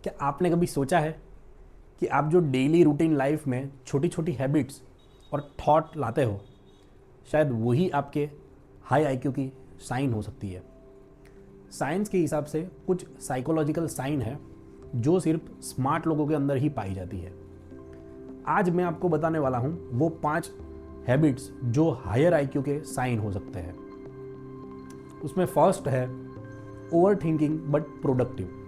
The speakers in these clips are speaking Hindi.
क्या आपने कभी सोचा है कि आप जो डेली रूटीन लाइफ में छोटी छोटी हैबिट्स और थॉट लाते हो, शायद वही आपके हाई आईक्यू की साइन हो सकती है। साइंस के हिसाब से कुछ साइकोलॉजिकल साइन है जो सिर्फ स्मार्ट लोगों के अंदर ही पाई जाती है। आज मैं आपको बताने वाला हूँ वो 5 हैबिट्स जो हायर आईक्यू के साइन हो सकते हैं। उसमें फर्स्ट है ओवर थिंकिंग बट प्रोडक्टिव।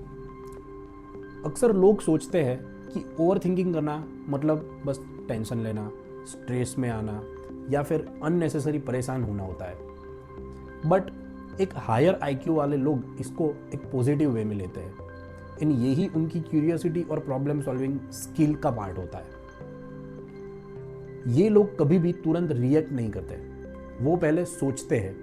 अक्सर लोग सोचते हैं कि ओवर थिंकिंग करना मतलब बस टेंशन लेना, स्ट्रेस में आना या फिर अननेसेसरी परेशान होना होता है। बट एक हायर आईक्यू वाले लोग इसको एक पॉजिटिव वे में लेते हैं। इन यही उनकी क्यूरियोसिटी और प्रॉब्लम सॉल्विंग स्किल का पार्ट होता है। ये लोग कभी भी तुरंत रिएक्ट नहीं करते, वो पहले सोचते हैं,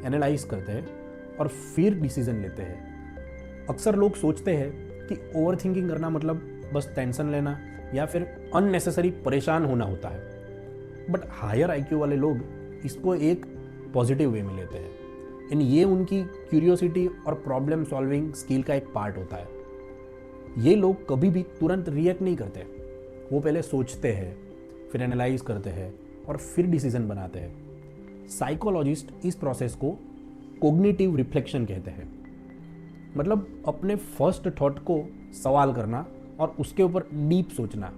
एनालाइज करते हैं और फिर डिसीजन लेते हैं। अक्सर लोग सोचते हैं कि ओवर थिंकिंग करना मतलब बस टेंशन लेना या फिर अननेसेसरी परेशान होना होता है। बट हायर आईक्यू वाले लोग इसको एक पॉजिटिव वे में लेते हैं। इन ये उनकी क्यूरियोसिटी और प्रॉब्लम सॉल्विंग स्किल का एक पार्ट होता है। ये लोग कभी भी तुरंत रिएक्ट नहीं करते, वो पहले सोचते हैं, फिर एनालाइज करते हैं और फिर डिसीजन बनाते हैं। साइकोलॉजिस्ट इस प्रोसेस को कोग्निटिव रिफ्लेक्शन कहते हैं, मतलब अपने फर्स्ट थॉट को सवाल करना और उसके ऊपर डीप सोचना।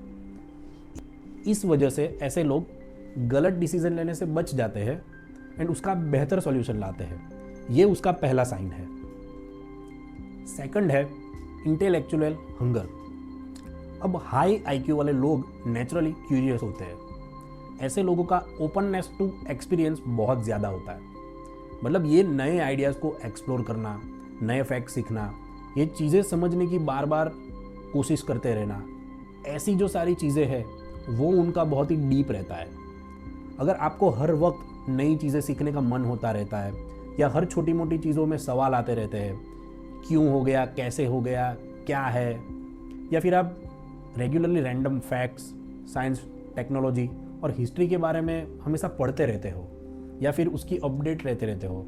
इस वजह से ऐसे लोग गलत डिसीजन लेने से बच जाते हैं एंड उसका बेहतर सॉल्यूशन लाते हैं। ये उसका पहला साइन है। सेकंड है इंटेलेक्चुअल हंगर। अब हाई आईक्यू वाले लोग नेचुरली क्यूरियस होते हैं। ऐसे लोगों का ओपननेस टू एक्सपीरियंस बहुत ज़्यादा होता है। मतलब ये नए आइडियाज़ को एक्सप्लोर करना, नए फैक्ट सीखना, ये चीज़ें समझने की बार बार कोशिश करते रहना, ऐसी जो सारी चीज़ें हैं वो उनका बहुत ही डीप रहता है। अगर आपको हर वक्त नई चीज़ें सीखने का मन होता रहता है या हर छोटी मोटी चीज़ों में सवाल आते रहते हैं, क्यों हो गया, कैसे हो गया, क्या है, या फिर आप regularly random facts, science, technology और हिस्ट्री के बारे में हमेशा पढ़ते रहते हो या फिर उसकी अपडेट रहते हो,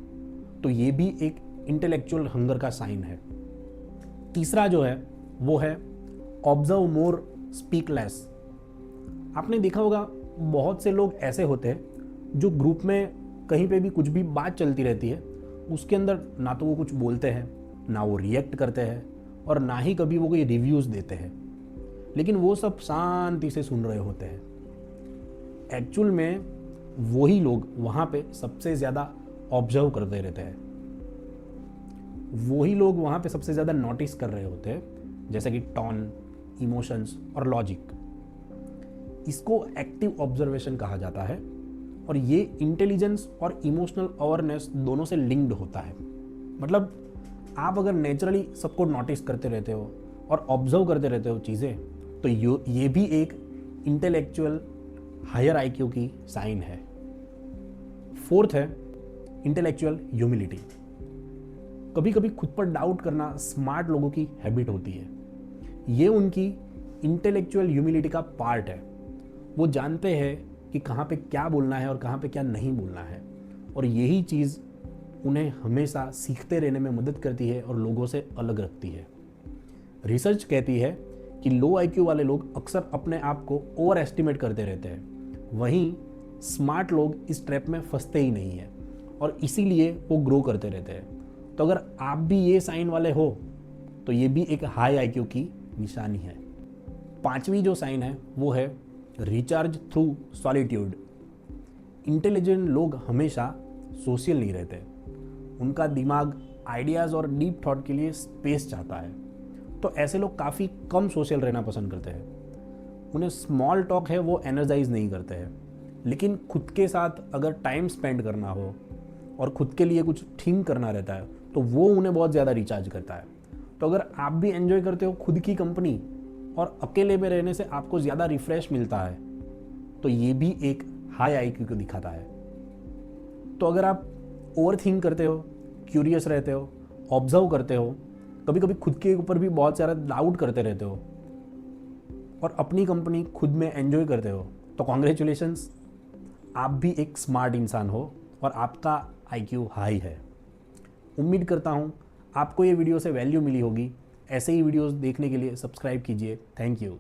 तो ये भी एक इंटेलेक्चुअल हंगर का साइन है। तीसरा जो है वो है ऑब्जर्व मोर स्पीक लेस। आपने देखा होगा बहुत से लोग ऐसे होते हैं जो ग्रुप में कहीं पे भी कुछ भी बात चलती रहती है, उसके अंदर ना तो वो कुछ बोलते हैं, ना वो रिएक्ट करते हैं और ना ही कभी वो कोई रिव्यूज़ देते हैं, लेकिन वो सब शांति से सुन रहे होते हैं। एक्चुअल में वही लोग वहाँ पे सबसे ज़्यादा ऑब्जर्व करते रहते हैं, वही लोग वहाँ पे सबसे ज़्यादा नोटिस कर रहे होते हैं, जैसे कि टोन, इमोशंस और लॉजिक। इसको एक्टिव ऑब्जर्वेशन कहा जाता है और ये इंटेलिजेंस और इमोशनल अवेयरनेस दोनों से लिंक्ड होता है। मतलब आप अगर नेचुरली सबको नोटिस करते रहते हो और ऑब्जर्व करते रहते हो चीज़ें, तो ये भी एक इंटेलेक्चुअल हायर आईक्यू की साइन है। फोर्थ है इंटेलेक्चुअल ह्यूमिलिटी। कभी कभी खुद पर डाउट करना स्मार्ट लोगों की हैबिट होती है। ये उनकी इंटेलेक्चुअल ह्यूमिलिटी का पार्ट है। वो जानते हैं कि कहाँ पे क्या बोलना है और कहाँ पे क्या नहीं बोलना है, और यही चीज़ उन्हें हमेशा सीखते रहने में मदद करती है और लोगों से अलग रखती है। रिसर्च कहती है कि लो आईक्यू वाले लोग अक्सर अपने आप को ओवर एस्टिमेट करते रहते हैं, वहीं स्मार्ट लोग इस ट्रैप में फंसते ही नहीं है और इसीलिए वो ग्रो करते रहते हैं। तो अगर आप भी ये साइन वाले हो तो ये भी एक हाई आईक्यू की निशानी है। पांचवी जो साइन है वो है रिचार्ज थ्रू सॉलिट्यूड। इंटेलिजेंट लोग हमेशा सोशल नहीं रहते, उनका दिमाग आइडियाज़ और डीप थॉट के लिए स्पेस चाहता है। तो ऐसे लोग काफ़ी कम सोशल रहना पसंद करते हैं। उन्हें स्मॉल टॉक है वो एनर्जाइज नहीं करते हैं, लेकिन खुद के साथ अगर टाइम स्पेंड करना हो और खुद के लिए कुछ थिंक करना रहता है तो वो उन्हें बहुत ज़्यादा रिचार्ज करता है। तो अगर आप भी एंजॉय करते हो खुद की कंपनी और अकेले में रहने से आपको ज़्यादा रिफ्रेश मिलता है, तो ये भी एक हाई आईक्यू को दिखाता है। तो अगर आप ओवर थिंक करते हो, क्यूरियस रहते हो, ऑब्जर्व करते हो, कभी कभी खुद के ऊपर भी बहुत सारा डाउट करते रहते हो और अपनी कंपनी खुद में एंजॉय करते हो, तो कॉन्ग्रेचुलेशंस, आप भी एक स्मार्ट इंसान हो और आपका आईक्यू हाई है। उम्मीद करता हूँ आपको ये वीडियो से वैल्यू मिली होगी। ऐसे ही वीडियोस देखने के लिए सब्सक्राइब कीजिए। Thank you.